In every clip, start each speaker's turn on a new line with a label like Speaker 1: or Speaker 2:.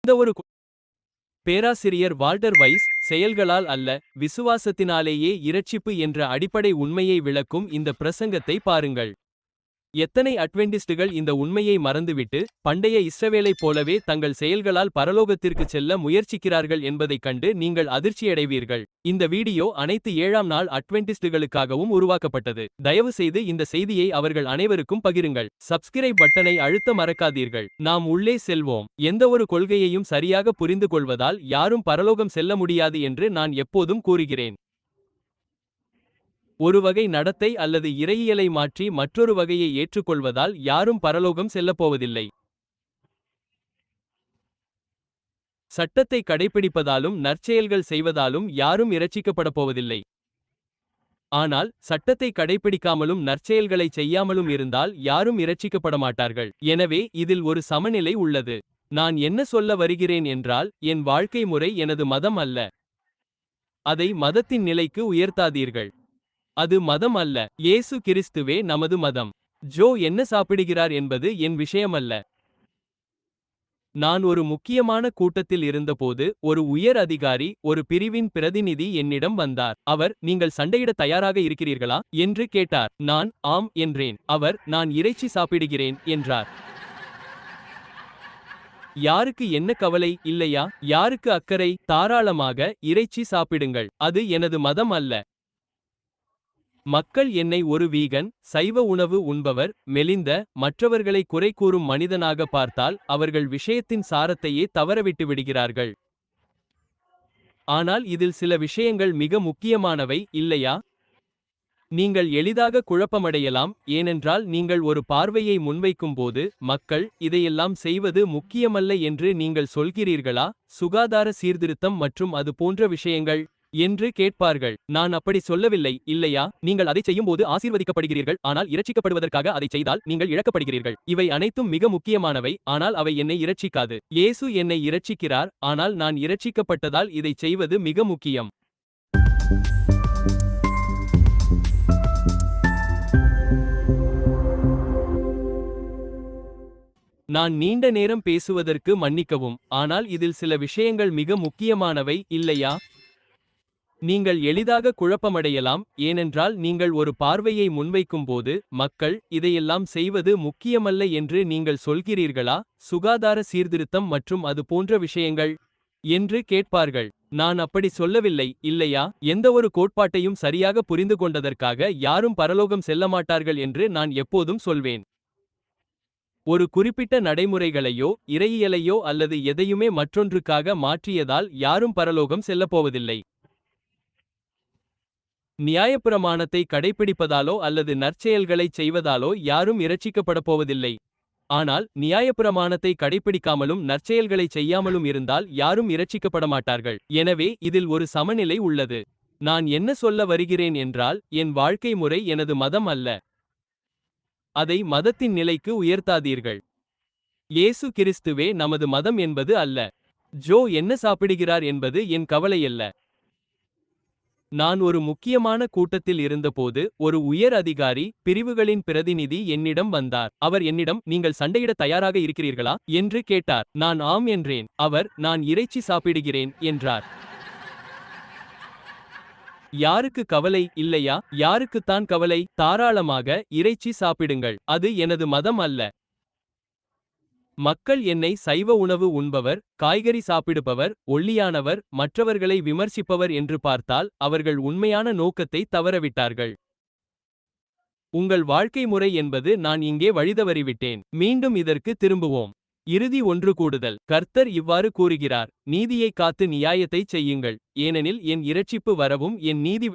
Speaker 1: இந்த ஒரு பேராசிரியர் வால்டர் வைஸ், செயல்களால் அல்ல, விசுவாசத்தினாலேயே இரட்சிப்பு என்ற அடிப்படை உண்மையை விளக்கும் இந்த பிரசங்கத்தை பாருங்கள். எத்தனை அட்வென்டிஸ்டுகள் இந்த உண்மையை மறந்துவிட்டு, பண்டைய இஸ்ரவேலைப் போலவே தங்கள் செயல்களால் பரலோகத்திற்குச் செல்ல முயற்சிக்கிறார்கள் என்பதைக் கண்டு நீங்கள் அதிர்ச்சியடைவீர்கள். இந்த வீடியோ அனைத்து 7ஆம் நாள் அட்வென்டிஸ்டுகளுக்காகவும் உருவாக்கப்பட்டது. தயவு செய்து இந்த செய்தியை அவர்கள் அனைவருக்கும் பகிருங்கள். சப்ஸ்கிரைப் பட்டனை அழுத்த மறக்காதீர்கள். நாம் உள்ளே செல்வோம். எந்தவொரு கொள்கையையும் சரியாக புரிந்து கொள்வதால் யாரும் பரலோகம் செல்ல முடியாது என்று நான் எப்போதும் கூறுகிறேன். ஒரு வகை நடத்தை அல்லது இறையியலை மாற்றி மற்றொரு வகையை ஏற்றுக்கொள்வதால் யாரும் பரலோகம் செல்லப்போவதில்லை. சட்டத்தை கடைப்பிடிப்பதாலும் நற்செயல்கள் செய்வதாலும் யாரும் இரட்சிக்கப்படப் போவதில்லை. ஆனால் சட்டத்தை கடைப்பிடிக்காமலும் நற்செயல்களை செய்யாமலும் இருந்தால் யாரும் இரட்சிக்கப்பட மாட்டார்கள். எனவே இதில் ஒரு சமநிலை உள்ளது. நான் என்ன சொல்ல வருகிறேன் என்றால், என் வாழ்க்கை முறை எனது மதம் அல்ல. அதை மதத்தின் நிலைக்கு உயர்த்தாதீர்கள். அது மதம் அல்ல. இயேசு கிறிஸ்துவே நமது மதம். ஜோ என்ன சாப்பிடுகிறார் என்பது என் விஷயமல்ல. நான் ஒரு முக்கியமான கூட்டத்தில் இருந்தபோது ஒரு உயர் அதிகாரி, ஒரு பிரிவின் பிரதிநிதி என்னிடம் வந்தார். அவர், நீங்கள் சண்டையிட தயாராக இருக்கிறீர்களா என்று கேட்டார். நான் ஆம் என்றேன். அவர், நான் இறைச்சி சாப்பிடுகிறேன் என்றார். யாருக்கு என்ன கவலை, இல்லையா? யாருக்கு அக்கறை? தாராளமாக இறைச்சி சாப்பிடுங்கள். அது எனது மதம் அல்ல. மக்கள் என்னை ஒரு வீகன், சைவ உணவு உண்பவர், மெலிந்த, மற்றவர்களை குறை கூறும் மனிதனாக பார்த்தால் அவர்கள் விஷயத்தின் சாரத்தையே தவறவிட்டு விடுகிறார்கள். ஆனால் இதில் சில விஷயங்கள் மிக முக்கியமானவை, இல்லையா? நீங்கள் எளிதாக குழப்பமடையலாம், ஏனென்றால் நீங்கள் ஒரு பார்வையை முன்வைக்கும்போது, மக்கள் இதையெல்லாம் செய்வது முக்கியமல்ல என்று நீங்கள் சொல்கிறீர்களா, சுகாதார சீர்திருத்தம் மற்றும் அது போன்ற விஷயங்கள் என்று கேட்பார்கள். நான் அப்படி சொல்லவில்லை, இல்லையா? நீங்கள் அதைச் செய்யும்போது ஆசீர்வதிக்கப்படுகிறீர்கள், ஆனால் இரட்சிக்கப்படுவதற்காக அதைச் செய்தால் நீங்கள் இழக்கப்படுகிறீர்கள். இவை அனைத்தும் மிக முக்கியமானவை, ஆனால் அவை என்னை இரட்சிக்காது. இயேசு என்னை இரட்சிக்கிறார், ஆனால் நான் இரட்சிக்கப்பட்டதால் இதைச் செய்வது மிக முக்கியம். நான் நீண்ட நேரம் பேசுவதற்கு மன்னிக்கவும், ஆனால் இதில் சில விஷயங்கள் மிக முக்கியமானவை, இல்லையா? நீங்கள் எளிதாக குழப்பமடையலாம், ஏனென்றால் நீங்கள் ஒரு பார்வையை முன்வைக்கும்போது, மக்கள் இதையெல்லாம் செய்வது முக்கியமல்ல என்று நீங்கள் சொல்கிறீர்களா, சுகாதார சீர்திருத்தம் மற்றும் அது போன்ற விஷயங்கள் என்று கேட்பார்கள். நான் அப்படி சொல்லவில்லை, இல்லையா? எந்தவொரு கோட்பாட்டையும் சரியாக புரிந்து கொண்டதற்காக யாரும் பரலோகம் செல்லமாட்டார்கள் என்று நான் எப்போதும் சொல்வேன். ஒரு குறிப்பிட்ட நடைமுறைகளையோ இறையியலையோ அல்லது எதையுமே மற்றொன்றுக்காக மாற்றியதால் யாரும் பரலோகம் செல்லப்போவதில்லை. நியாயப்பிரமாணத்தை கடைப்பிடிப்பதாலோ அல்லது நற்செயல்களைச் செய்வதாலோ யாரும் இரட்சிக்கப்படப் போவதில்லை. ஆனால் நியாயப்பிரமாணத்தை கடைப்பிடிக்காமலும் நற்செயல்களைச் செய்யாமலும் இருந்தால் யாரும் இரட்சிக்கப்பட மாட்டார்கள். எனவே இதில் ஒரு சமநிலை உள்ளது. நான் என்ன சொல்ல வருகிறேன் என்றால், என் வாழ்க்கை முறை எனது மதம் அல்ல. அதை மதத்தின் நிலைக்கு உயர்த்தாதீர்கள். இயேசு கிறிஸ்துவே நமது மதம் என்பது அல்ல. ஜோ என்ன சாப்பிடுகிறார் என்பது என் கவலையல்ல. நான் ஒரு முக்கியமான கூட்டத்தில் இருந்தபோது ஒரு உயர் அதிகாரி, பிரிவுகளின் பிரதிநிதி என்னிடம் வந்தார். அவர் என்னிடம், நீங்கள் சண்டையிட தயாராக இருக்கிறீர்களா என்று கேட்டார். நான் ஆம் என்றேன். அவர், நான் இறைச்சி சாப்பிடுகிறேன் என்றார். யாருக்கு கவலை, இல்லையா? யாருக்குத்தான் கவலை? தாராளமாக இறைச்சி சாப்பிடுங்கள். அது எனது மதம் அல்ல. மக்கள் என்னை சைவ உணவு உண்பவர், காய்கறி சாப்பிடுபவர், ஒல்லியானவர், மற்றவர்களை விமர்சிப்பவர் என்று பார்த்தால் அவர்கள் உண்மையான நோக்கத்தை தவறவிட்டார்கள். உங்கள் வாழ்க்கை முறை என்பது நான் இங்கே வழிதவறிவிட்டேன். மீண்டும் இதற்கு திரும்புவோம். இறுதி ஒன்று கூடுதல். கர்த்தர் இவ்வாறு கூறுகிறார், நீதியைக் காத்து நியாயத்தைச் செய்யுங்கள், ஏனெனில் என் இரட்சிப்பு வரவும் என் நீதி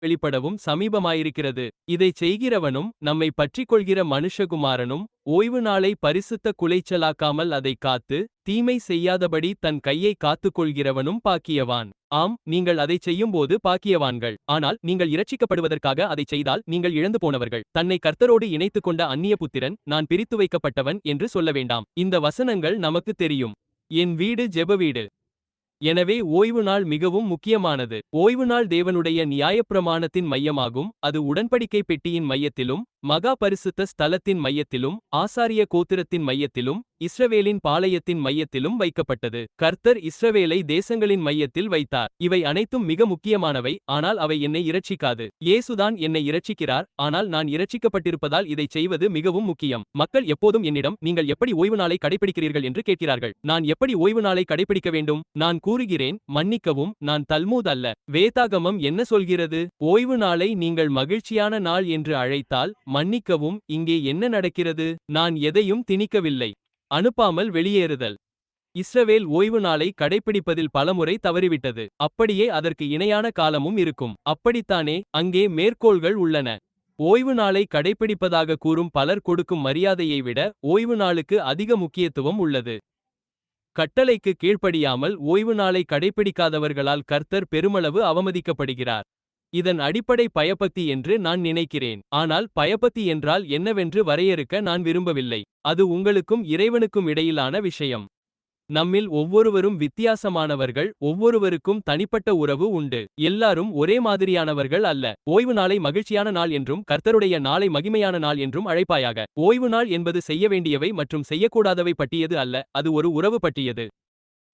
Speaker 1: வெளிப்படவும் சமீபமாயிருக்கிறது. இதைச் செய்கிறவனும் நம்மை பற்றிக்கொள்கிற மனுஷகுமாரனும் ஓய்வு நாளை பரிசுத்த குலைச்சலாக்காமல் அதைக் காத்து தீமை செய்யாதபடி தன் கையை காத்துக்கொள்கிறவனும் பாக்கியவான். ஆம், நீங்கள் அதைச் செய்யும்போது பாக்கியவான்கள். ஆனால் நீங்கள் இரட்சிக்கப்படுவதற்காக அதைச் செய்தால் நீங்கள் இழந்து போனவர்கள். தன்னை கர்த்தரோடு இணைத்துக் கொண்ட அந்நிய புத்திரன் நான் பிரித்து வைக்கப்பட்டவன் என்று சொல்ல வேண்டாம். இந்த வசனங்கள் நமக்கு தெரியும். என் வீடு ஜெப வீடு. எனவே ஓய்வு நாள் மிகவும் முக்கியமானது. ஓய்வு நாள் தேவனுடைய நியாயப்பிரமாணத்தின் மையமாகும். அது உடன்படிக்கை பெட்டியின் மையத்திலும் மகா பரிசுத்த ஸ்தலத்தின் மையத்திலும் ஆசாரிய கோத்திரத்தின் மையத்திலும் இஸ்ரவேலின் பாளையத்தின் மையத்திலும் வைக்கப்பட்டது. கர்த்தர் இஸ்ரவேலை தேசங்களின் மையத்தில் வைத்தார். இவை அனைத்தும் மிக முக்கியமானவை, ஆனால் அவை என்னை இரட்சிக்காது. இயேசுதான் என்னை இரட்சிக்கிறார், ஆனால் நான் இரட்சிக்கப்பட்டிருப்பதால் இதைச் செய்வது மிகவும் முக்கியம். மக்கள் எப்போதும் என்னிடம் நீங்கள் எப்படி ஓய்வு நாளை கடைபிடிக்கிறீர்கள் என்று கேட்கிறார்கள். நான் எப்படி ஓய்வு நாளை கடைபிடிக்க வேண்டும்? நான் கூறுகிறேன், மன்னிக்கவும், நான் தல்மூத் அல்ல. வேதாகமம் என்ன சொல்கிறது? ஓய்வு நாளை நீங்கள் மகிழ்ச்சியான நாள் என்று அழைத்தால் மன்னிக்கவும், இங்கே என்ன நடக்கிறது? நான் எதையும் திணிக்கவில்லை. அனுப்பாமல் வெளியேறுதல். இஸ்ரவேல் ஓய்வு நாளை கடைப்பிடிப்பதில் பலமுறை தவறிவிட்டது. அப்படியே அதற்கு இணையான காலமும் இருக்கும். அப்படித்தானே? அங்கே மேற்கோள்கள் உள்ளன. ஓய்வு நாளை கடைப்பிடிப்பதாக கூறும் பலர் கொடுக்கும் மரியாதையை விட ஓய்வு நாளுக்கு அதிக முக்கியத்துவம் உள்ளது. கட்டளைக்கு கீழ்ப்படியாமல் ஓய்வு நாளை கடைப்பிடிக்காதவர்களால் கர்த்தர் பெருமளவு அவமதிக்கப்படுகிறார். இதன் அடிப்படை பயபக்தி என்று நான் நினைக்கிறேன். ஆனால் பயபக்தி என்றால் என்னவென்று வரையறுக்க நான் விரும்பவில்லை. அது உங்களுக்கும் இறைவனுக்கும் இடையிலான விஷயம். நம்மில் ஒவ்வொருவரும் வித்தியாசமானவர்கள், ஒவ்வொருவருக்கும் தனிப்பட்ட உறவு உண்டு. எல்லாரும் ஒரே மாதிரியானவர்கள் அல்ல. ஓய்வு நாளை மகிழ்ச்சியான நாள் என்றும் கர்த்தருடைய நாளை மகிமையான நாள் என்றும் அழைப்பாயாக. ஓய்வு நாள் என்பது செய்ய வேண்டியவை மற்றும் செய்யக்கூடாதவை பற்றியது அல்ல, அது ஒரு உறவு பற்றியது.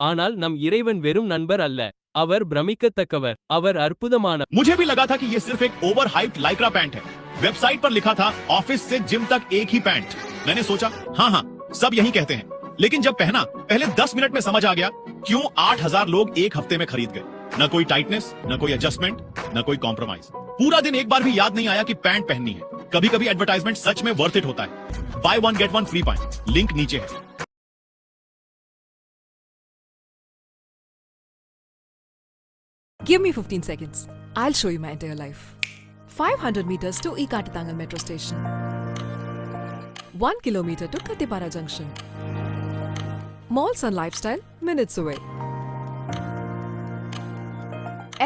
Speaker 1: ஆனால் நம் இறைவன் வெறும் நண்பர் அல்ல. அவர் பிரமிக்கத்தக்கவர். அவர் அற்புதமான.
Speaker 2: मुझे भी लगा था कि ये सिर्फ एक ओवर हाइप्ड लाइक्रा पैंट है। वेबसाइट पर लिखा था ऑफिस से जिम तक एक ही पैंट। मैंने सोचा हाँ, सब यही कहते हैं। लेकिन जब पहना, पहले 10 मिनट में समझ आ गया क्यों 8000 लोग एक हफ्ते में खरीद गए। न कोई टाइटनेस, न कोई एडजस्टमेंट, न कोई कॉम्प्रोमाइज। पूरा दिन एक बार भी याद नहीं आया कि पैंट पहननी है। कभी कभी एडवर्टाइजमेंट सच में वर्थ इट होता है। By one get one free pant, link नीचे है।
Speaker 3: Give me 15 seconds. I'll show you my entire life. 500 meters to Ikatatangal metro station. 1 kilometer to Katipara junction. Malls and lifestyle minutes away.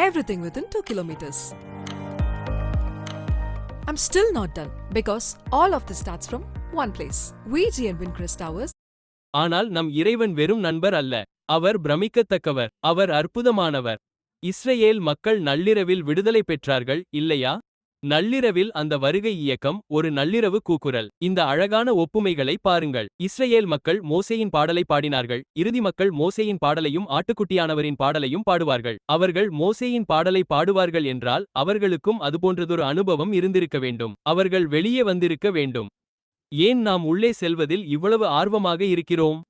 Speaker 3: Everything within 2 kilometers. I'm still not done because all of this starts from one place. VG and Windcrest Towers.
Speaker 1: ஆனால் நம் இறைவன் வெறும் நண்பர் அல்ல. அவர் பிரமிக்கத்தக்கவர். அவர் அற்புதமானவர். Israel மக்கள் நள்ளிரவில் விடுதலை பெற்றார்கள், இல்லையா? நள்ளிரவில் அந்த வருகை இயக்கம் ஒரு நள்ளிரவு கூக்குரல். இந்த அழகான ஒப்புமைகளை பாருங்கள். இஸ்ரேல் மக்கள் மோசேயின் பாடலை பாடினார்கள். இறுதி மக்கள் மோசேயின் பாடலையும் ஆட்டுக்குட்டியானவரின் பாடலையும் பாடுவார்கள். அவர்கள் மோசேயின் பாடலை பாடுவார்கள் என்றால் அவர்களுக்கும் அதுபோன்றதொரு அனுபவம் இருந்திருக்க வேண்டும். அவர்கள் வெளியே வந்திருக்க வேண்டும். ஏன் நாம் உள்ளே செல்வதில் இவ்வளவு ஆர்வமாக இருக்கிறோம்?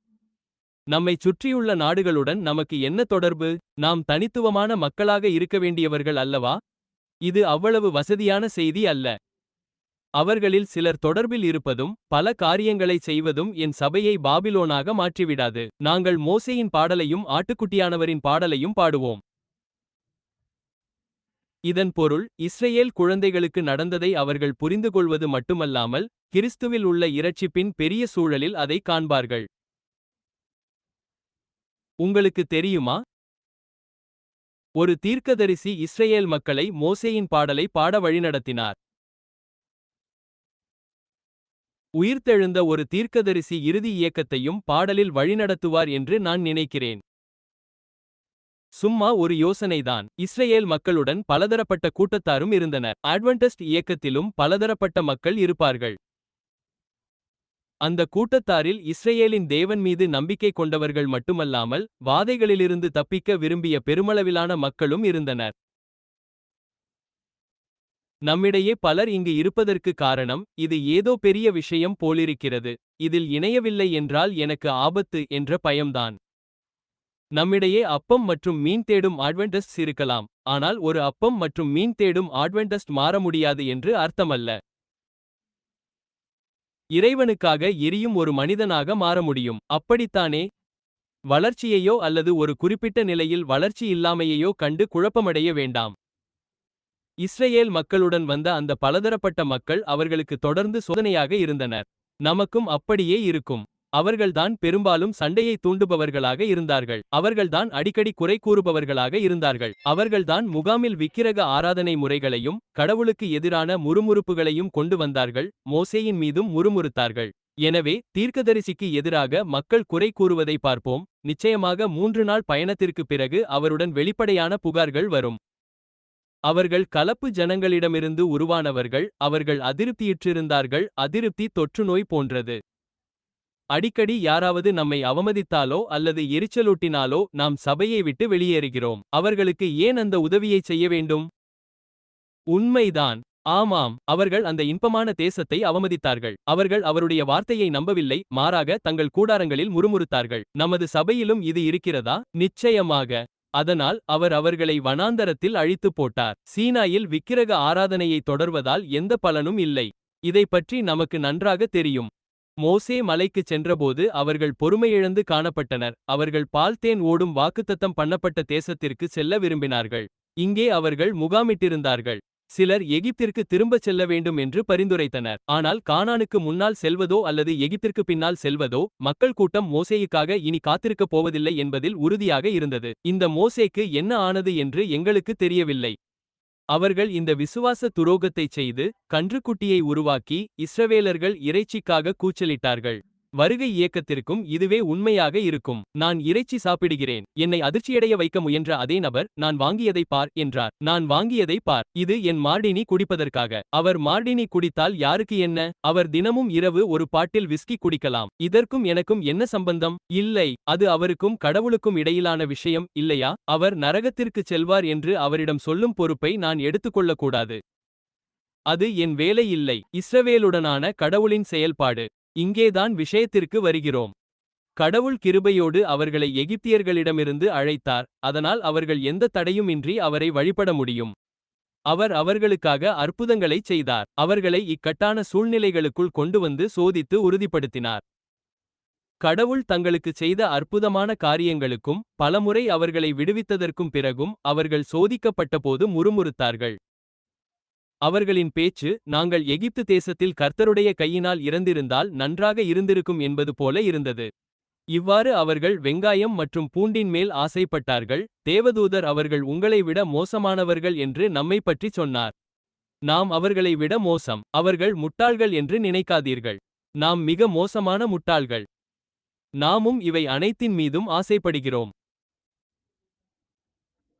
Speaker 1: நம்மைச் சுற்றியுள்ள நாடுகளுடன் நமக்கு என்ன தொடர்பு? நாம் தனித்துவமான மக்களாக இருக்க வேண்டியவர்கள் அல்லவா? இது அவ்வளவு வசதியான செய்தி அல்ல. அவர்களில் சிலர் தொடர்பில் இருப்பதும் பல காரியங்களைச் செய்வதும் என் சபையை பாபிலோனாக மாற்றிவிடாது. நாங்கள் மோசேயின் பாடலையும் ஆட்டுக்குட்டியானவரின் பாடலையும் பாடுவோம். இதன் பொருள் இஸ்ரேல் குழந்தைகளுக்கு நடந்ததை அவர்கள் புரிந்துகொள்வது மட்டுமல்லாமல் கிறிஸ்துவில் உள்ள இரட்சிப்பின் பெரிய சூழலில் அதை காண்பார்கள். உங்களுக்கு தெரியுமா? ஒரு தீர்க்கதரிசி இஸ்ரேல் மக்களை மோசேயின் பாடலை பாட வழிநடத்தினார். உயிர்த்தெழுந்த ஒரு தீர்க்கதரிசி இறுதி இயக்கத்தையும் பாடலில் வழிநடத்துவார் என்று நான் நினைக்கிறேன். சும்மா ஒரு யோசனைதான். இஸ்ரேல் மக்களுடன் பலதரப்பட்ட கூட்டத்தாரும் இருந்தனர். அட்வென்டிஸ்ட் இயக்கத்திலும் பலதரப்பட்ட மக்கள் இருப்பார்கள். அந்த கூட்டத்தாரில் இஸ்ரேலின் தேவன் மீது நம்பிக்கை கொண்டவர்கள் மட்டுமல்லாமல் வாதைகளிலிருந்து தப்பிக்க விரும்பிய பெருமளவிலான மக்களும் இருந்தனர். நம்மிடையே பலர் இங்கு இருப்பதற்கு காரணம் இது ஏதோ பெரிய விஷயம் போலிருக்கிறது. இதில் இணையவில்லை என்றால் எனக்கு ஆபத்து என்ற பயம்தான். நம்மிடையே அப்பம் மற்றும் மீன் தேடும் அட்வென்டிஸ்ட்ஸ் இருக்கலாம், ஆனால் ஒரு அப்பம் மற்றும் மீன் தேடும் அட்வென்டிஸ்ட் மாற முடியாது என்று அர்த்தமல்ல. இறைவனுக்காக எரியும் ஒரு மனிதனாக மாற முடியும், அப்படித்தானே? வளர்ச்சியையோ அல்லது ஒரு குறிப்பிட்ட நிலையில் வளர்ச்சி இல்லாமையையோ கண்டு குழப்பமடைய வேண்டாம். இஸ்ரயேல் மக்களுடன் வந்த அந்த பலதரப்பட்ட மக்கள் அவர்களுக்கு தொடர்ந்து சோதனையாக இருந்தனர். நமக்கும் அப்படியே இருக்கும். அவர்கள்தான் பெரும்பாலும் சண்டையை தூண்டுபவர்களாக இருந்தார்கள். அவர்கள்தான் அடிக்கடி குறை கூறுபவர்களாக இருந்தார்கள். அவர்கள்தான் முகாமில் விக்கிரக ஆராதனை முறைகளையும் கடவுளுக்கு எதிரான முறுமுறுப்புகளையும் கொண்டு வந்தார்கள். மோசேயின் மீதும் முறுமுறுத்தார்கள். எனவே தீர்க்கதரிசிக்கு எதிராக மக்கள் குறை கூறுவதை பார்ப்போம். நிச்சயமாக 3 நாள் பயணத்திற்கு பிறகு அவருடன் வெளிப்படையான புகார்கள் வரும். அவர்கள் கலப்பு ஜனங்களிடமிருந்து உருவானவர்கள். அவர்கள் அதிருப்தியுற்றிருந்தார்கள். அதிருப்தி தொற்றுநோய் போன்றது. அடிக்கடி யாராவது நம்மை அவமதித்தாலோ அல்லது எரிச்சலூட்டினாலோ நாம் சபையை விட்டு வெளியேறுகிறோம். அவர்களுக்கு ஏன் அந்த உதவியை செய்ய வேண்டும்? உண்மைதான். ஆமாம், அவர்கள் அந்த இன்பமான தேசத்தை அவமதித்தார்கள். அவர்கள் அவருடைய வார்த்தையை நம்பவில்லை. மாறாக தங்கள் கூடாரங்களில் முறுமுறுத்தார்கள். நமது சபையிலும் இது இருக்கிறதா? நிச்சயமாக. அதனால் அவர் அவர்களை வனாந்தரத்தில் அழித்துப் போட்டார். சீனாயில் விக்கிரக ஆராதனையை தொடர்வதால் எந்த பலனும் இல்லை. இதை பற்றி நமக்கு நன்றாக தெரியும். மோசே மலைக்குச் சென்றபோது அவர்கள் பொறுமையிழந்து காணப்பட்டனர். அவர்கள் பால் தேன் ஓடும் வாக்குத்தத்தம் பண்ணப்பட்ட தேசத்திற்கு செல்ல விரும்பினார்கள். இங்கே அவர்கள் முகாமிட்டிருந்தார்கள். சிலர் எகிப்திற்கு திரும்பச் செல்ல வேண்டும் என்று பரிந்துரைத்தனர். ஆனால் கானானுக்கு முன்னால் செல்வதோ அல்லது எகிப்திற்கு பின்னால் செல்வதோ மக்கள் கூட்டம் மோசேயுக்காக இனி காத்திருக்கப் போவதில்லை என்பதில் உறுதியாக இருந்தது. இந்த மோசேக்கு என்ன ஆனது என்று எங்களுக்கு தெரியவில்லை. அவர்கள் இந்த விசுவாச துரோகத்தைச் செய்து கன்றுக்குட்டியை உருவாக்கி இஸ்ரவேலர்கள் இறைச்சிக்காக கூச்சலிட்டார்கள். வருகை இயக்கத்திற்கும் இதுவே உண்மையாக இருக்கும். நான் இறைச்சி சாப்பிடுகிறேன். என்னை அதிர்ச்சியடைய வைக்க முயன்ற அதே நபர் நான் வாங்கியதை பார் என்றார். நான் வாங்கியதை பார். இது என் மார்டினி குடிப்பதற்காக. அவர் மார்டினி குடித்தால் யாருக்கு என்ன? அவர் தினமும் இரவு ஒரு பாட்டில் விஸ்கி குடிக்கலாம். இதற்கும் எனக்கும் என்ன சம்பந்தம்? இல்லை, அது அவருக்கும் கடவுளுக்கும் இடையிலான விஷயம் இல்லையா? அவர் நரகத்திற்குச் செல்வார் என்று அவரிடம் சொல்லும் பொறுப்பை நான் எடுத்துக்கொள்ளக்கூடாது. அது என் வேலை இல்லை. இஸ்ரவேலுடனான கடவுளின் செயல்பாடு. இங்கேதான் விஷயத்திற்கு வருகிறோம். கடவுள் கிருபையோடு அவர்களை எகிப்தியர்களிடமிருந்து அழைத்தார். அதனால் அவர்கள் எந்த தடையுமின்றி அவரை வழிபட முடியும். அவர் அவர்களுக்காக அற்புதங்களைச் செய்தார். அவர்களை இக்கட்டான சூழ்நிலைகளுக்குள் கொண்டு வந்து சோதித்து உறுதிப்படுத்தினார். கடவுள் தங்களுக்குச் செய்த அற்புதமான காரியங்களுக்கும் பலமுறை அவர்களை விடுவித்ததற்கும் பிறகும் அவர்கள் சோதிக்கப்பட்டபோது முறுமுறுத்தார்கள். அவர்களின் பேச்சு நாங்கள் எகிப்து தேசத்தில் கர்த்தருடைய கையினால் இறந்திருந்தால் நன்றாக இருந்திருக்கும் என்பது போல இருந்தது. இவ்வாறு அவர்கள் வெங்காயம் மற்றும் பூண்டின் மேல் ஆசைப்பட்டார்கள். தேவதூதர் அவர்கள் உங்களை விட மோசமானவர்கள் என்று நம்மைப் பற்றி சொன்னார். நாம் அவர்களை விட மோசம். அவர்கள் முட்டாள்கள் என்று நினைக்காதீர்கள். நாம் மிக மோசமான முட்டாள்கள். நாமும் இவை அனைத்தின் மீதும் ஆசைப்படுகிறோம்.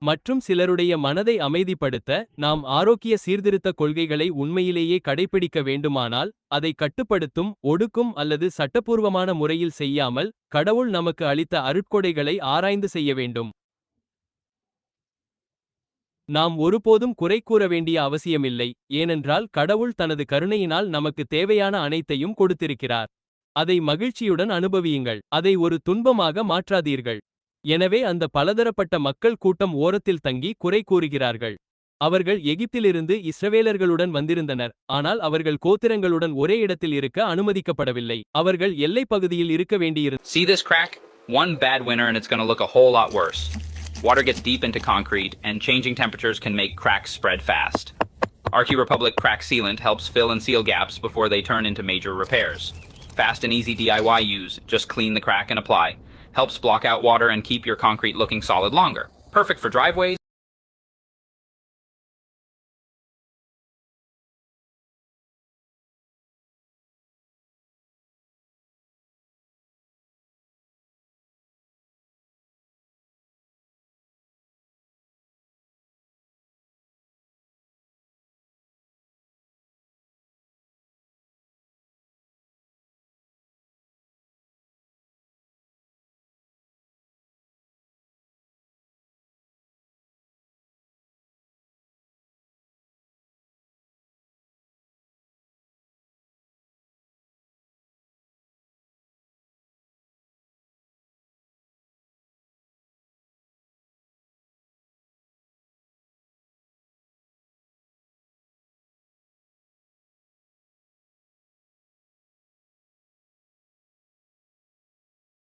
Speaker 1: மற்றும் சிலருடைய மனதை அமைதிப்படுத்த நாம் ஆரோக்கிய சீர்திருத்த கொள்கைகளை உண்மையிலேயே கடைப்பிடிக்க வேண்டுமானால் அதை கட்டுப்படுத்தும் ஒடுக்கும் அல்லது சட்டப்பூர்வமான முறையில் செய்யாமல் கடவுள் நமக்கு அளித்த அருட்கொடைகளை ஆராய்ந்து செய்ய வேண்டும். நாம் ஒருபோதும் குறை கூற வேண்டிய அவசியமில்லை. ஏனென்றால் கடவுள் தனது கருணையினால் நமக்கு தேவையான அனைத்தையும் கொடுத்திருக்கிறார். அதை மகிழ்ச்சியுடன் அனுபவியுங்கள். அதை ஒரு துன்பமாக மாற்றாதீர்கள். எனவே அந்த பலதரப்பட்ட மக்கள் கூட்டம் ஓரத்தில் தங்கி குறை கூறுகிறார்கள். அவர்கள் எகிப்திலிருந்து இஸ்ரவேலர்களுடன் வந்திருந்தனர். ஆனால் அவர்கள் கோத்திரங்களுடன் ஒரே இடத்தில் இருக்க அனுமதிக்கப்படவில்லை. அவர்கள் எல்லைப் பகுதியில் இருக்க வேண்டியிருந்தது.
Speaker 4: See this crack? One bad winter and it's going to look a whole lot worse. Water gets deep into concrete and changing temperatures can make cracks spread fast. Archirepublic Crack Sealant helps fill and seal gaps before they turn into major repairs. Fast and easy DIY use, just clean the crack and apply. Helps block out water and keep your concrete looking solid longer. Perfect for driveways.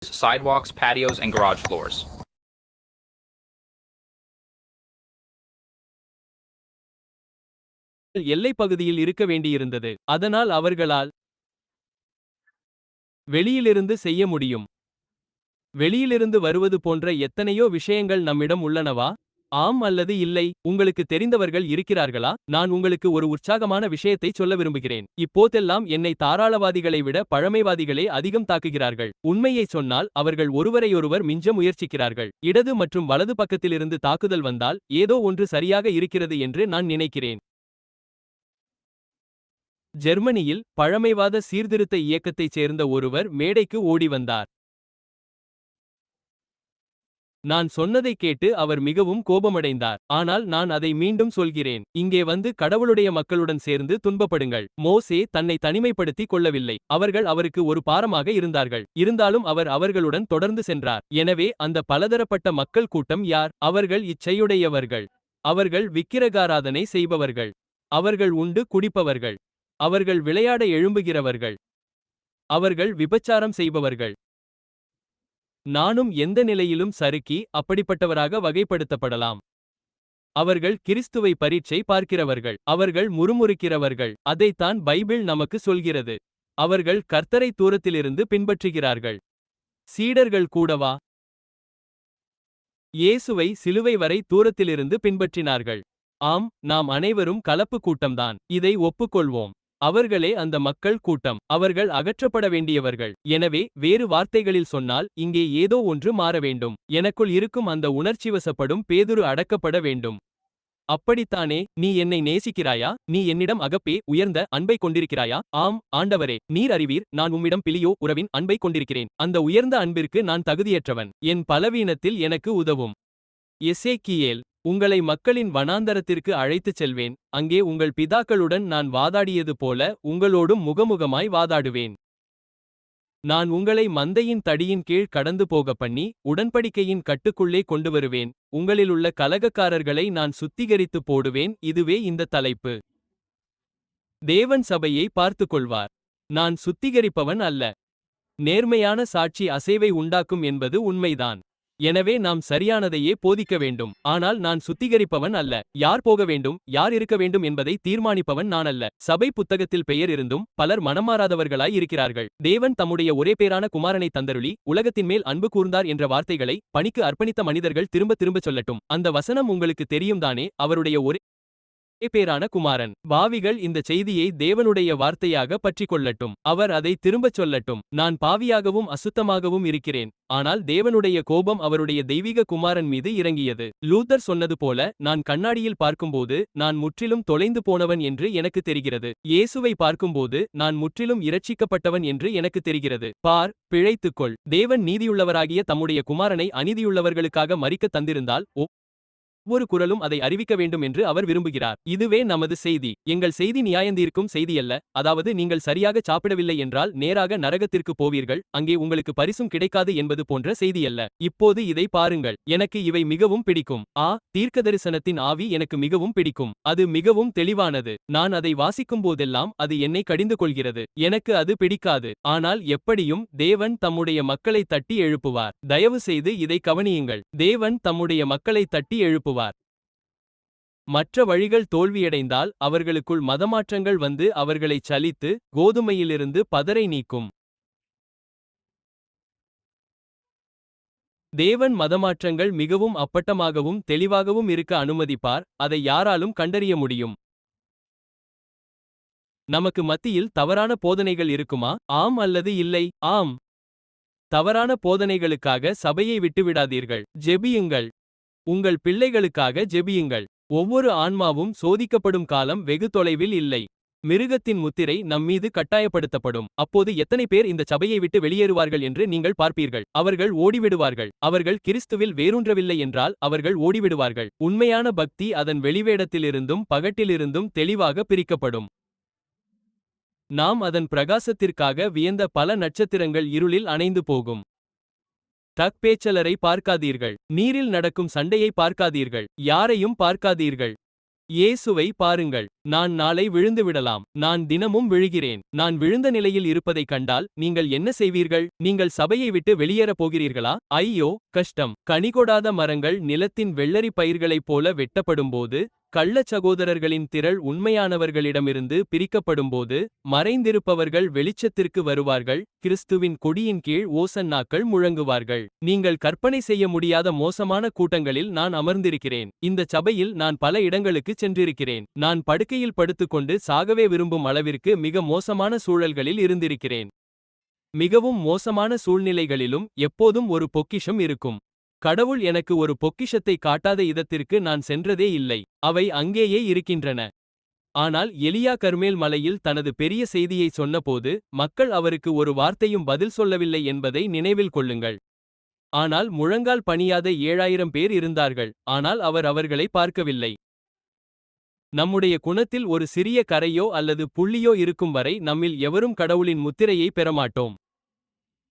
Speaker 4: Sidewalks, patios, and garage floors.
Speaker 1: எல்லைப் பகுதியில் இருக்க வேண்டியிருந்தது. அதனால் அவர்களால் வெளியிலிருந்து செய்ய முடியும். வெளியிலிருந்து வருவது போன்ற எத்தனையோ விஷயங்கள் நம்மிடம் உள்ளனவா? ஆம் அல்லது இல்லை. உங்களுக்கு தெரிந்தவர்கள் இருக்கிறார்களா? நான் உங்களுக்கு ஒரு உற்சாகமான விஷயத்தை சொல்ல விரும்புகிறேன். இப்போதெல்லாம் என்னை தாராளவாதிகளை விட பழமைவாதிகளே அதிகம் தாக்குகிறார்கள். உண்மையைச் சொன்னால் அவர்கள் ஒருவரையொருவர் மிஞ்ச முயற்சிக்கிறார்கள். இடது மற்றும் வலது பக்கத்திலிருந்து தாக்குதல் வந்தால் ஏதோ ஒன்று சரியாக இருக்கிறது என்று நான் நினைக்கிறேன். ஜெர்மனியில் பழமைவாத சீர்திருத்த இயக்கத்தைச் சேர்ந்த ஒருவர் மேடைக்கு ஓடி வந்தார். நான் சொன்னதைக் கேட்டு அவர் மிகவும் கோபமடைந்தார். ஆனால் நான் அதை மீண்டும் சொல்கிறேன். இங்கே வந்து கடவுளுடைய மக்களுடன் சேர்ந்து துன்பப்படுங்கள். மோசே தன்னை தனிமைப்படுத்திக் கொள்ளவில்லை. அவர்கள் அவருக்கு ஒரு பாரமாக இருந்தார்கள். இருந்தாலும் அவர் அவர்களுடன் தொடர்ந்து சென்றார். எனவே அந்த பலதரப்பட்ட மக்கள் கூட்டம் யார்? அவர்கள் இச்சையுடையவர்கள். அவர்கள் விக்கிரகாராதனை செய்பவர்கள். அவர்கள் உண்டு குடிப்பவர்கள். அவர்கள் விளையாட எழும்புகிறவர்கள். அவர்கள் விபச்சாரம் செய்பவர்கள். நானும் எந்த நிலையிலும் சறுக்கி அப்படிப்பட்டவராக வகைப்படுத்தப்படலாம். அவர்கள் கிறிஸ்துவை பரீட்சை பார்க்கிறவர்கள். அவர்கள் முறுமுறுக்கிறவர்கள். அதைத்தான் பைபிள் நமக்கு சொல்கிறது. அவர்கள் கர்த்தரை தூரத்திலிருந்து பின்பற்றுகிறார்கள். சீடர்கள் கூடவா? இயேசுவை சிலுவை வரை தூரத்திலிருந்து பின்பற்றினார்கள். ஆம், நாம் அனைவரும் கலப்பு கூட்டம்தான். இதை ஒப்புக்கொள்வோம். அவர்களே அந்த மக்கள் கூட்டம். அவர்கள் அகற்றப்பட வேண்டியவர்கள். எனவே வேறு வார்த்தைகளில் சொன்னால் இங்கே ஏதோ ஒன்று மாற வேண்டும். எனக்குள் இருக்கும் அந்த உணர்ச்சிவசப்படும் பேதுரு அடக்கப்பட வேண்டும். அப்படித்தானே? நீ என்னை நேசிக்கிறாயா? நீ என்னிடம் அகப்பே உயர்ந்த அன்பை கொண்டிருக்கிறாயா? ஆம் ஆண்டவரே, நீர் அறிவீர், நான் உம்மிடம் பிலியோ உறவின் அன்பை கொண்டிருக்கிறேன். அந்த உயர்ந்த அன்பிற்கு நான் தகுதியற்றவன். என் பலவீனத்தில் எனக்கு உதவும். எசேக்கியேல், உங்களை மக்களின் வனாந்தரத்திற்கு அழைத்துச் செல்வேன். அங்கே உங்கள் பிதாக்களுடன் நான் வாதாடியது போல உங்களோடும் முகமுகமாய் வாதாடுவேன். நான் உங்களை மந்தையின் தடியின் கீழ் கடந்து போக பண்ணி உடன்படிக்கையின் கட்டுக்குள்ளே கொண்டு வருவேன். உங்களிலுள்ள கலகக்காரர்களை நான் சுத்திகரித்து போடுவேன். இதுவே இந்த தலைப்பு. தேவன் சபையை பார்த்துக்கொள்வார். நான் சுத்திகரிப்பவன் அல்ல. நேர்மையான சாட்சி அசைவை உண்டாக்கும் என்பது உண்மைதான். எனவே நாம் சரியானதையே போதிக்க வேண்டும். ஆனால் நான் சுத்திகரிப்பவன் அல்ல. யார் போக வேண்டும், யார் இருக்க வேண்டும் என்பதை தீர்மானிப்பவன் நான் அல்ல. சபை புத்தகத்தில் பெயர் இருந்தும் பலர் மனமாறாதவர்களாய் இருக்கிறார்கள். தேவன் தம்முடைய ஒரே பேரான குமாரனை தந்தருளி உலகத்தின் மேல் அன்பு கூர்ந்தார் என்ற வார்த்தைகளை பணிக்கு அர்ப்பணித்த மனிதர்கள் திரும்ப திரும்ப சொல்லட்டும். அந்த வசனம் உங்களுக்கு தெரியும் தானே? அவருடைய ஒரே பேரான குமாரன். பாவிகள் இந்த செய்தியை தேவனுடைய வார்த்தையாக பற்றிக்கொள்ளட்டும். அவர் அதை திரும்பச் சொல்லட்டும். நான் பாவியாகவும் அசுத்தமாகவும் இருக்கிறேன். ஆனால் தேவனுடைய கோபம் அவருடைய தெய்வீக குமாரன் மீது இறங்கியது. லூத்தர் சொன்னது போல, நான் கண்ணாடியில் பார்க்கும்போது நான் முற்றிலும் தொலைந்து போனவன் என்று எனக்கு தெரிகிறது. இயேசுவை பார்க்கும்போது நான் முற்றிலும் இரட்சிக்கப்பட்டவன் என்று எனக்கு தெரிகிறது. பார், பிழைத்துக்கொள். தேவன் நீதியுள்ளவராகிய தம்முடைய குமாரனை அநீதியுள்ளவர்களுக்காக மரிக்க தந்திருந்தால் ஒவ்வொரு குரலும் அதை அறிவிக்க வேண்டும் என்று அவர் விரும்புகிறார். இதுவே நமது செய்தி. எங்கள் செய்தி நியாயந்தீர்க்கும் செய்தியல்ல. அதாவது நீங்கள் சரியாக சாப்பிடவில்லை என்றால் நேராக நரகத்திற்கு போவீர்கள், அங்கே உங்களுக்கு பரிசும் கிடைக்காது என்பது போன்ற செய்தியல்ல. இப்போது இதை பாருங்கள். எனக்கு இவை மிகவும் பிடிக்கும். தீர்க்கதரிசனத்தின் ஆவி எனக்கு மிகவும் பிடிக்கும். அது மிகவும் தெளிவானது. நான் அதை வாசிக்கும் போதெல்லாம் அது என்னை கடிந்து கொள்கிறது. எனக்கு அது பிடிக்காது. ஆனால் எப்படியும் தேவன் தம்முடைய மக்களை தட்டி எழுப்புவார். தயவு செய்து இதை கவனியுங்கள். தேவன் தம்முடைய மக்களை தட்டி எழுப்புவார். மற்ற வழிகள் தோல்வியடைந்தால் அவர்களுக்குள் மதமாற்றங்கள் வந்து அவர்களைச் சலித்து கோதுமையிலிருந்து பதரை நீக்கும். தேவன் மதமாற்றங்கள் மிகவும் அப்பட்டமாகவும் தெளிவாகவும் இருக்க அனுமதிப்பார். அதை யாராலும் கண்டறிய முடியும். நமக்கு மத்தியில் தவறான போதனைகள் இருக்குமா? ஆம் அல்லது இல்லை? ஆம். தவறான போதனைகளுக்காக சபையை விட்டுவிடாதீர்கள். ஜெபியுங்கள். உங்கள் பிள்ளைகளுக்காக ஜெபியுங்கள். ஒவ்வொரு ஆன்மாவும் சோதிக்கப்படும் காலம் வெகு தொலைவில் இல்லை. மிருகத்தின் முத்திரை நம்மீது கட்டாயப்படுத்தப்படும். அப்போது எத்தனை பேர் இந்த சபையை விட்டு வெளியேறுவார்கள் என்று நீங்கள் பார்ப்பீர்கள். அவர்கள் ஓடிவிடுவார்கள். அவர்கள் கிறிஸ்துவில் வேரூன்றவில்லை என்றால் அவர்கள் ஓடிவிடுவார்கள். உண்மையான பக்தி அதன் வெளிவேடத்திலிருந்தும் பகட்டிலிருந்தும் தெளிவாக பிரிக்கப்படும். நாம் அதன் பிரகாசத்திற்காக வியந்த பல நட்சத்திரங்கள் இருளில் அணைந்து போகும். பேச்சலரை பார்க்காதீர்கள். நீரில் நடக்கும் சண்டையை பார்க்காதீர்கள். யாரையும் பார்க்காதீர்கள். இயேசுவை பாருங்கள். நான் நாளை விழுந்து விடலாம். நான் தினமும் விழுகிறேன். நான் விழுந்த நிலையில் இருப்பதைக் கண்டால் நீங்கள் என்ன செய்வீர்கள்? நீங்கள் சபையை விட்டு வெளியேறப் போகிறீர்களா? ஐயோ, கஷ்டம். கனிகொடாத மரங்கள் நிலத்தின் வெள்ளரி பயிர்களைப் போல வெட்டப்படும்போது, கள்ளச் சகோதரர்களின் திரள் உண்மையானவர்களிடமிருந்து பிரிக்கப்படும்போது, மறைந்திருப்பவர்கள் வெளிச்சத்திற்கு வருவார்கள், கிறிஸ்துவின் கொடியின் கீழ் ஓசன்னாக்கள் முழங்குவார்கள். நீங்கள் கற்பனை செய்ய முடியாத மோசமான கூட்டங்களில் நான் அமர்ந்திருக்கிறேன். இந்தச் சபையில் நான் பல இடங்களுக்குச் சென்றிருக்கிறேன். நான் படுக்கையில் படுத்துக்கொண்டு சாகவே விரும்பும் அளவிற்கு மிக மோசமான சூழல்களில் இருந்திருக்கிறேன். மிகவும் மோசமான சூழ்நிலைகளிலும் எப்போதும் ஒரு பொக்கிஷம் இருக்கும். கடவுள் எனக்கு ஒரு பொக்கிஷத்தை காட்டாத இடத்திற்கு நான் சென்றதே இல்லை. அவை அங்கேயே இருக்கின்றன. ஆனால் எலியா கர்மேல் மலையில் தனது பெரிய செய்தியை சொன்னபோது, மக்கள் அவருக்கு ஒரு வார்த்தையும் பதில் சொல்லவில்லை என்பதை நினைவில் கொள்ளுங்கள். ஆனால் முழங்கால் பணியாத 7000 பேர் இருந்தார்கள். ஆனால் அவர் அவர்களை பார்க்கவில்லை. நம்முடைய குணத்தில் ஒரு சிறிய கரையோ அல்லது புள்ளியோ இருக்கும் வரை நம்மில் எவரும் கடவுளின் முத்திரையை பெறமாட்டோம்.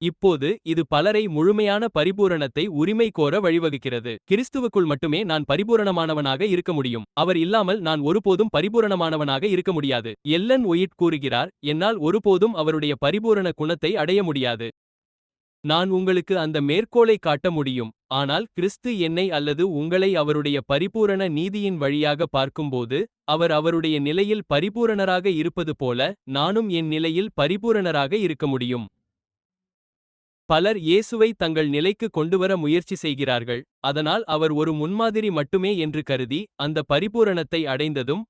Speaker 1: இப்போது இது பலரை முழுமையான பரிபூரணத்தை உரிமை கோர வழிவகுக்கிறது. கிறிஸ்துவுக்குள் மட்டுமே நான் பரிபூரணமானவனாக இருக்க முடியும். அவர் இல்லாமல் நான் ஒருபோதும் பரிபூரணமானவனாக இருக்க முடியாது. எல்லன் ஒயிட் கூறுகிறார், என்னால் ஒருபோதும் அவருடைய பரிபூரண குணத்தை அடைய முடியாது. நான் உங்களுக்கு அந்த மேற்கோளை காட்ட முடியும். ஆனால் கிறிஸ்து என்னை அல்லது உங்களை அவருடைய பரிபூரண நீதியின் வழியாக பார்க்கும்போது, அவர் அவருடைய நிலையில் பரிபூரணராக இருப்பது போல, நானும் என் நிலையில் பரிபூரணராக இருக்க முடியும். பலர் இயேசுவை தங்கள் நிலைக்கு கொண்டுவர முயற்சி செய்கிறார்கள். அதனால் அவர் ஒரு முன்மாதிரி மட்டுமே என்று கருதி, அந்த பரிபூரணத்தை அடைந்ததும்,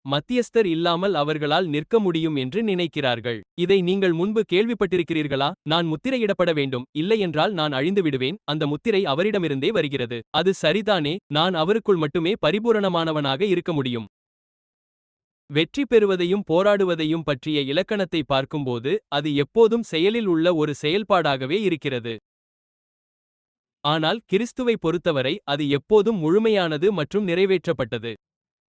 Speaker 1: மத்தியஸ்தர் இல்லாமல் அவர்களால் நிற்க முடியும் என்று நினைக்கிறார்கள். இதை நீங்கள் முன்பு கேள்விப்பட்டிருக்கிறீர்களா? நான் முத்திரையிடப்பட வேண்டும், இல்லையென்றால் நான் அழிந்து விடுவேன். அந்த முத்திரை அவரிடமிருந்தே வருகிறது. அது சரிதானே? நான் அவருக்குள் மட்டுமே பரிபூரணமானவனாக இருக்க முடியும். வெற்றி பெறுவதையும் போராடுவதையும் பற்றிய இலக்கணத்தை பார்க்கும்போது, அது எப்போதும் செயலில் உள்ள ஒரு செயல்பாடாகவே இருக்கிறது. ஆனால் கிறிஸ்துவை பொறுத்தவரை அது எப்போதும் முழுமையானது மற்றும் நிறைவேற்றப்பட்டது.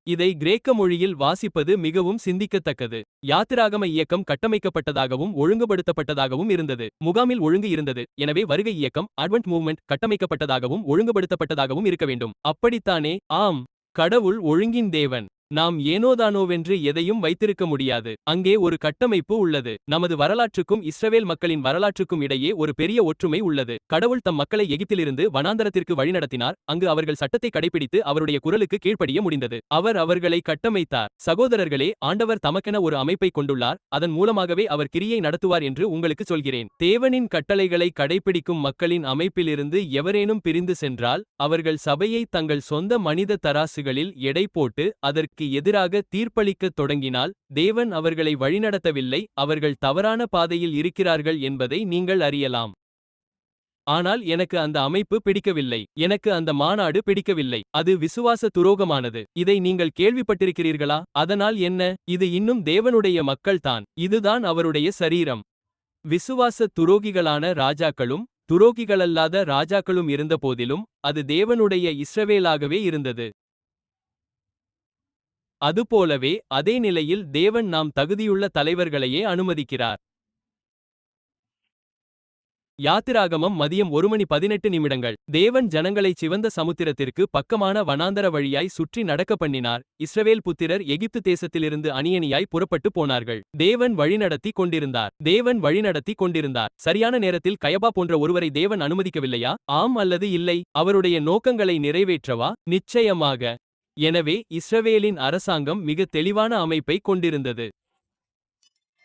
Speaker 1: இதை கிரேக்க மொழியில் வாசிப்பது மிகவும் சிந்திக்கத்தக்கது. யாத்திராகம இயக்கம் கட்டமைக்கப்பட்டதாகவும் ஒழுங்குபடுத்தப்பட்டதாகவும் இருந்தது. முகாமில் ஒழுங்கு இருந்தது. எனவே வருகை இயக்கம் அட்வென்ட் மூவ்மெண்ட் கட்டமைக்கப்பட்டதாகவும் ஒழுங்குபடுத்தப்பட்டதாகவும் இருக்க வேண்டும். அப்படித்தானே? ஆம். கடவுள் ஒழுங்கின் தேவன். நாம் ஏனோதானோவென்று எதையும் வைத்திருக்க முடியாது. அங்கே ஒரு கட்டமைப்பு உள்ளது. நமது வரலாற்றுக்கும் இஸ்ரவேல் மக்களின் வரலாற்றுக்கும் இடையே ஒரு பெரிய ஒற்றுமை உள்ளது. கடவுள் தம் மக்களை எகிப்திலிருந்து வனாந்தரத்திற்கு வழிநடத்தினார். அங்கு அவர்கள் சட்டத்தை கடைபிடித்து அவருடைய குரலுக்கு கீழ்ப்படிய முடிந்தது. அவர் அவர்களை கட்டமைத்தார். சகோதரர்களே, ஆண்டவர் தமக்கென ஒரு அமைப்பை கொண்டுள்ளார். அதன் மூலமாகவே அவர் கிரியை நடத்துவார் என்று உங்களுக்கு சொல்கிறேன். தேவனின் கட்டளைகளை கடைபிடிக்கும் மக்களின் அமைப்பிலிருந்து எவரேனும் பிரிந்து சென்றால், அவர்கள் சபையை தங்கள் சொந்த மனித தராசுகளில் எடை போட்டு அதற்கு எதிராக தீர்ப்பளிக்கத் தொடங்கினால், தேவன் அவர்களை வழிநடத்தவில்லை, அவர்கள் தவறான பாதையில் இருக்கிறார்கள் என்பதை நீங்கள் அறியலாம். ஆனால் எனக்கு அந்த அமைப்பு பிடிக்கவில்லை. எனக்கு அந்த மாநாடு பிடிக்கவில்லை. அது விசுவாச துரோகமானது. இதை நீங்கள் கேள்விப்பட்டிருக்கிறீர்களா? அதனால் என்ன? இது இன்னும் தேவனுடைய மக்கள்தான். இதுதான் அவருடைய சரீரம். விசுவாச துரோகிகளான ராஜாக்களும் துரோகிகளல்லாத ராஜாக்களும் இருந்தபோதிலும், அது தேவனுடைய இஸ்ரவேலாகவே இருந்தது. அதுபோலவே அதே நிலையில் தேவன் நாம் தகுதியுள்ள தலைவர்களையே அனுமதிக்கிறார். யாத்திராகமம் மதியம் 1:18. தேவன் ஜனங்களைச் சிவந்த சமுத்திரத்திற்கு பக்கமான வனாந்தர வழியாய் சுற்றி நடக்க பண்ணினார். இஸ்ரவேல் புத்திரர் எகிப்து தேசத்திலிருந்து அணியணியாய் புறப்பட்டு போனார்கள். தேவன் வழிநடத்தி கொண்டிருந்தார். சரியான நேரத்தில் கயபா போன்ற ஒருவரை தேவன் அனுமதிக்கவில்லையா? ஆம் அல்லது இல்லை? அவருடைய நோக்கங்களை நிறைவேற்றவா? நிச்சயமாக. எனவே இஸ்ரவேலின் அரசாங்கம் மிக தெளிவான அமைப்பை கொண்டிருந்தது.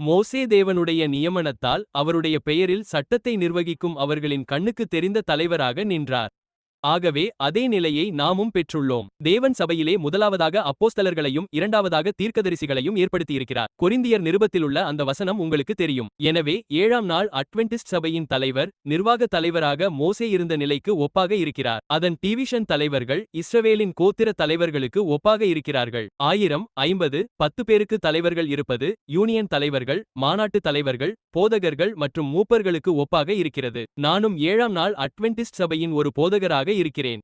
Speaker 1: மோசே தேவனுடைய நியமனத்தால் அவருடைய பெயரில் சட்டத்தை நிர்வகிக்கும் அவர்களின் கண்ணுக்கு தெரிந்த தலைவராக நின்றார். ஆகவே அதே நிலையை நாமும் பெற்றுள்ளோம். தேவன் சபையிலே முதலாவதாக அப்போஸ்தலர்களையும் இரண்டாவதாக தீர்க்கதரிசிகளையும் ஏற்படுத்தியிருக்கிறார். கொரிந்தியர் நிருபத்திலுள்ள அந்த வசனம் உங்களுக்கு தெரியும். எனவே 7ஆம் நாள் அட்வென்டிஸ்ட் சபையின் தலைவர், நிர்வாக தலைவராக மோசே இருந்த நிலைக்கு ஒப்பாக இருக்கிறார். அதன் டிவிஷன் தலைவர்கள் இஸ்ரவேலின் கோத்திர தலைவர்களுக்கு ஒப்பாக இருக்கிறார்கள். 1000, 50, 10 பேருக்கு தலைவர்கள் இருப்பது, யூனியன் தலைவர்கள், மாநாட்டு தலைவர்கள், போதகர்கள் மற்றும் மூப்பர்களுக்கு ஒப்பாக இருக்கிறது. நானும் 7ஆம் நாள் அட்வென்டிஸ்ட் சபையின் ஒரு போதகராக இருக்கிறேன்.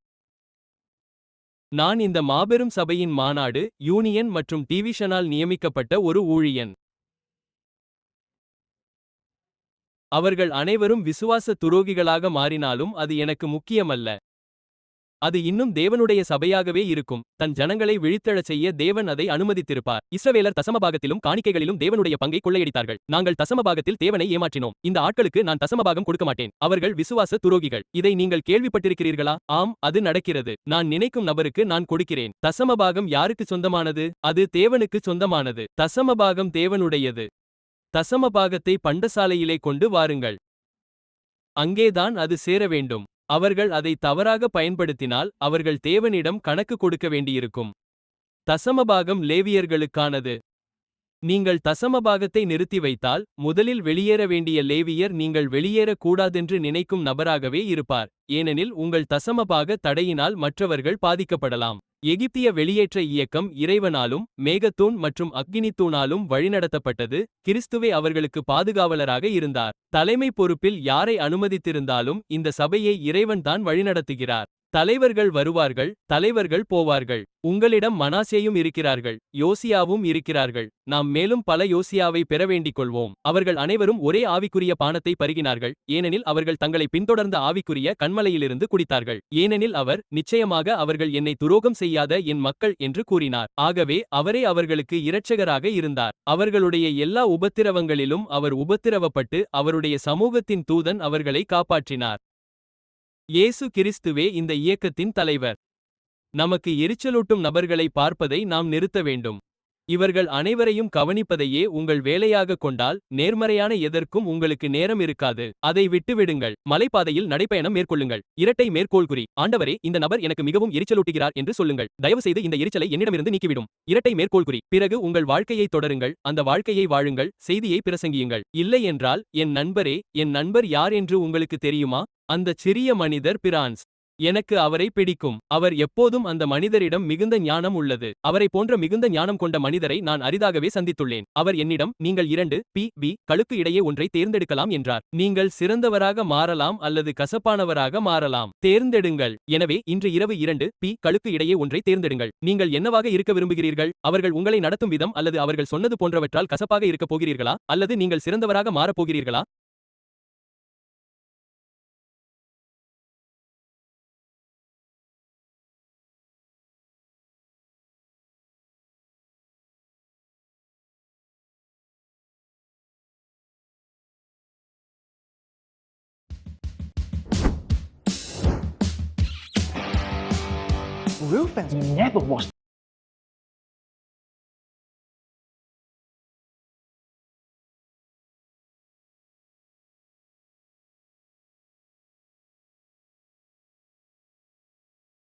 Speaker 1: நான் இந்த மாபெரும் சபையின் மாநாடு, யூனியன் மற்றும் டிவிஷனால் நியமிக்கப்பட்ட ஒரு ஊழியன். அவர்கள் அனைவரும் விசுவாச துரோகிகளாக மாறினாலும் அது எனக்கு முக்கியமல்ல. அது இன்னும் தேவனுடைய சபையாகவே இருக்கும். தன் ஜனங்களை விழித்தெழச் செய்ய தேவன் அதை அனுமதித்திருப்பார். இஸ்ரவேலர் தசமபாகத்திலும் காணிக்கைகளிலும் தேவனுடைய பங்கை கொள்ளையடித்தார்கள். நாங்கள் தசமபாகத்தில் தேவனை ஏமாற்றினோம். இந்த ஆட்களுக்கு நான் தசமபாகம் கொடுக்க மாட்டேன். அவர்கள் விசுவாச துரோகிகள். இதை நீங்கள் கேள்விப்பட்டிருக்கிறீர்களா? ஆம், அது நடக்கிறது. நான் நினைக்கும் நபருக்கு நான் கொடுக்கிறேன். தசமபாகம் யாருக்கு சொந்தமானது? அது தேவனுக்கு சொந்தமானது. தசமபாகம் தேவனுடையது. தசமபாகத்தை பண்டசாலையிலே கொண்டு வாருங்கள். அங்கேதான் அது சேர வேண்டும். அவர்கள் அதை தவறாக பயன்படுத்தினால் அவர்கள் தேவனிடம் கணக்கு கொடுக்க வேண்டியிருக்கும். தசமபாகம் லேவியர்களுக்கானது. நீங்கள் தசமபாகத்தை நிறுத்தி வைத்தால் முதலில் வெளியேற வேண்டிய லேவியர் நீங்கள் வெளியேறக் கூடாதென்று நினைக்கும் நபராகவே இருப்பார். ஏனெனில் உங்கள் தசமபாக தடையினால் மற்றவர்கள் பாதிக்கப்படலாம். எகிப்திய வெளியேற்ற இயக்கம் இறைவனாலும் மேகத்தூண் மற்றும் அக்கினித்தூணாலும் வழிநடத்தப்பட்டது. கிறிஸ்துவே அவர்களுக்கு பாதுகாவலராக இருந்தார். தலைமை பொறுப்பில் யாரை அனுமதித்திருந்தாலும் இந்த சபையை இறைவன்தான் வழிநடத்துகிறார். தலைவர்கள் வருவார்கள், தலைவர்கள் போவார்கள். உங்களிடம் மனாசேயும் இருக்கிறார்கள், யோசியாவும் இருக்கிறார்கள். நாம் மேலும் பல யோசியாவை பெற வேண்டிக் கொள்வோம். அவர்கள் அனைவரும் ஒரே ஆவிக்குரிய பானத்தை பருகினார்கள், ஏனெனில் அவர்கள் தங்களை பின்தொடர்ந்த ஆவிக்குரிய கன்மலையிலிருந்து குடித்தார்கள். ஏனெனில் அவர் நிச்சயமாக அவர்கள் என்னை துரோகம் செய்யாத என் மக்கள் என்று கூறினார். ஆகவே அவரே அவர்களுக்கு இரட்சகராக இருந்தார். அவர்களுடைய எல்லா உபத்திரவங்களிலும் அவர் உபத்திரவப்பட்டு அவருடைய சமூகத்தின் தூதன் அவர்களை காப்பாற்றினார். இயேசு கிறிஸ்துவே இந்த இயக்கத்தின் தலைவர். நமக்கு எரிச்சலூட்டும் நபர்களை பார்ப்பதை நாம் நிறுத்த வேண்டும். இவர்கள் அனைவரையும் கவனிப்பதையே உங்கள் வேலையாகக் கொண்டால் நேர்மறையான எதற்கும் உங்களுக்கு நேரம் இருக்காது. அதை விட்டுவிடுங்கள். மலைப்பாதையில் நடைப்பயணம் மேற்கொள்ளுங்கள். இரட்டை மேற்கோள்குறி: ஆண்டவரே, இந்த நபர் எனக்கு மிகவும் எரிச்சலூட்டுகிறார் என்று சொல்லுங்கள். தயவுசெய்து இந்த எரிச்சலை என்னிடமிருந்து நீக்கிவிடும். இரட்டை மேற்கோள்குறி: பிறகு உங்கள் வாழ்க்கையை தொடருங்கள், அந்த வாழ்க்கையை வாழுங்கள், செய்தியை பிரசங்கியுங்கள். இல்லை என்றால், என் நண்பரே, என் நண்பர் யார் என்று உங்களுக்கு தெரியுமா? அந்தச் சிறிய மனிதர் பிரான்ஸ். எனக்கு அவரை பிடிக்கும். அவர் எப்போதும் அந்த மனிதரிடம் மிகுந்த ஞானம் உள்ளது. அவரை போன்ற மிகுந்த ஞானம் கொண்ட மனிதரை நான் அரிதாகவே சந்தித்துள்ளேன். அவர் என்னிடம், நீங்கள் 2 களுக்கு இடையே ஒன்றை தேர்ந்தெடுக்கலாம் என்றார். நீங்கள் சிறந்தவராக மாறலாம் அல்லது கசப்பானவராக மாறலாம். தேர்ந்தெடுங்கள். எனவே இன்று இரவு 2 களுக்கு இடையே ஒன்றை தேர்ந்தெடுங்கள். நீங்கள் என்னவாக இருக்க விரும்புகிறீர்கள்? அவர்கள் உங்களை நடத்தும் விதம் அல்லது அவர்கள் சொன்னது போன்றவற்றால் கசப்பாக இருக்கப் போகிறீர்களா? அல்லது நீங்கள் சிறந்தவராக மாறப் போகிறீர்களா?
Speaker 5: Rufus never was